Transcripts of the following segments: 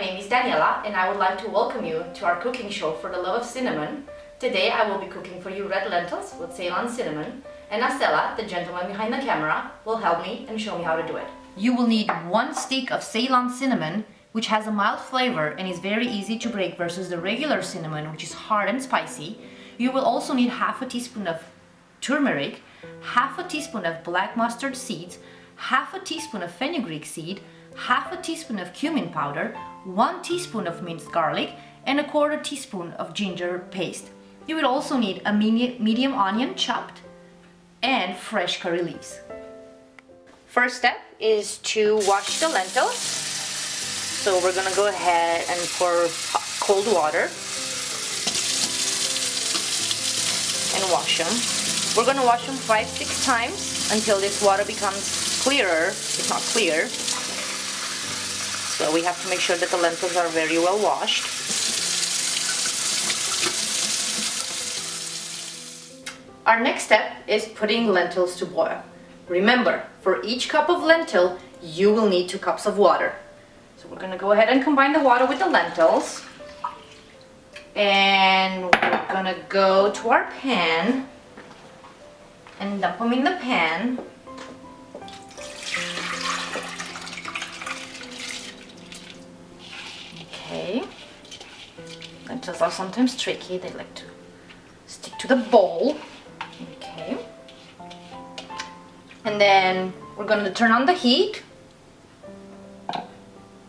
name is Daniela and I would like to welcome you to our cooking show for the love of cinnamon. Today I will be cooking for you red lentils with Ceylon cinnamon, and Asela, the gentleman behind the camera, will help me and show me how to do it. You will need 1 stick of Ceylon cinnamon, which has a mild flavor and is very easy to break versus the regular cinnamon, which is hard and spicy. You will also need half a teaspoon of turmeric, half a teaspoon of black mustard seeds, half a teaspoon of fenugreek seed, half a teaspoon of cumin powder, 1 teaspoon of minced garlic, and a 1/4 teaspoon of ginger paste. You will also need a medium onion chopped and fresh curry leaves. First step is to wash the lentils. So we're gonna go ahead and pour cold water and wash them. We're gonna wash them 5-6 times until this water becomes clearer, if not clear. So we have to make sure that the lentils are very well washed. Our next step is putting lentils to boil. Remember, for each cup of lentil, you will need 2 cups of water. So we're gonna go ahead and combine the water with the lentils. And we're gonna go to our pan and dump them in the pan. Okay. Lentils are sometimes tricky, they like to stick to the bowl. Okay. And then we're going to turn on the heat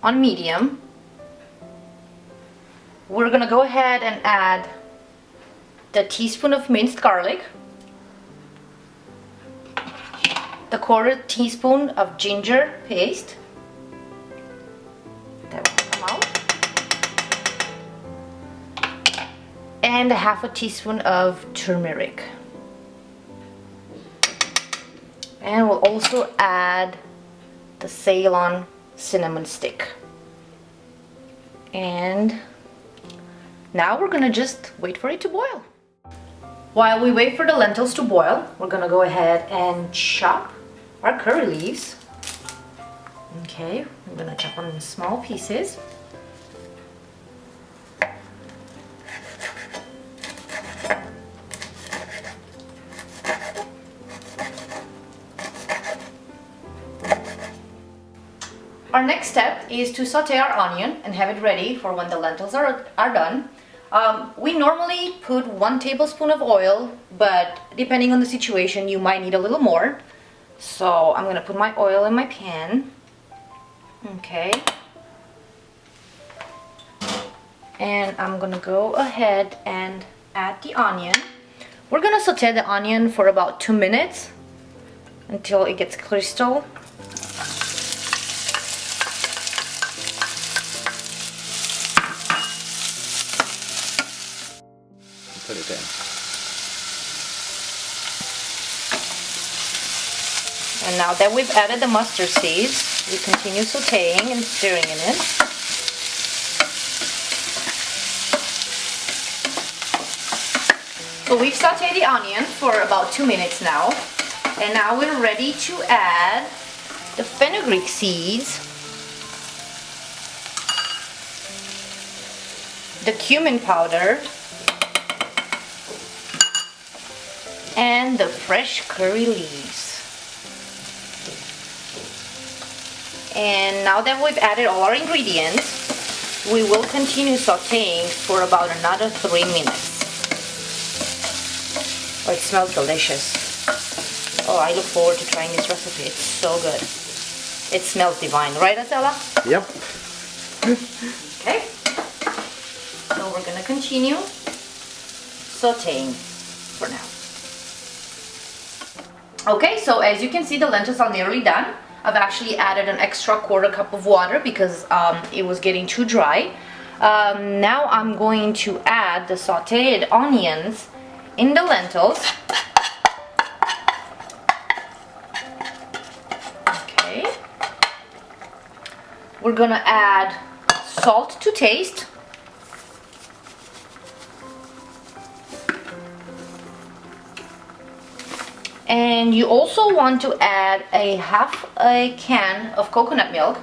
on medium. We're going to go ahead and add the teaspoon of minced garlic, the 1/4 teaspoon of ginger paste. That will come out. And a half a teaspoon of turmeric. And we'll also add the Ceylon cinnamon stick. And now we're gonna just wait for it to boil. While we wait for the lentils to boil, we're gonna go ahead and chop our curry leaves. Okay, I'm gonna chop them in small pieces. Our next step is to saute our onion and have it ready for when the lentils are done. We normally put 1 tablespoon of oil, but depending on the situation, you might need a little more. So I'm gonna put my oil in my pan. Okay. And I'm gonna go ahead and add the onion. We're gonna saute the onion for about 2 minutes until it gets crystal. Put it in. And now that we've added the mustard seeds, we continue sauteing and stirring in it. So we've sauteed the onion for about 2 minutes now, and now we're ready to add the fenugreek seeds, the cumin powder, and the fresh curry leaves. And now that we've added all our ingredients, we will continue sauteing for about another 3 minutes. Oh, it smells delicious. Oh, I look forward to trying this recipe. It's so good. It smells divine, right, Asela? Yep. Okay. So we're gonna continue sauteing for now. Okay, so as you can see, the lentils are nearly done. I've actually added an extra 1/4 cup of water because it was getting too dry. Now I'm going to add the sauteed onions in the lentils. Okay. We're gonna add salt to taste. And you also want to add a half a can of coconut milk.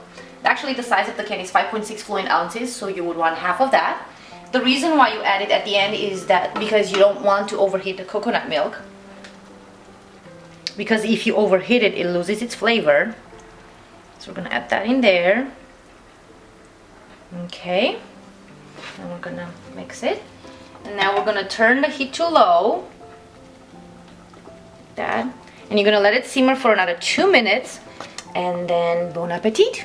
Actually, the size of the can is 5.6 fluid ounces, so you would want half of that. The reason why you add it at the end is that because you don't want to overheat the coconut milk. Because if you overheat it, it loses its flavor. So we're gonna add that in there. Okay. And we're gonna mix it. And now we're gonna turn the heat to low. Like that. And you're gonna let it simmer for another 2 minutes. And then bon appetit!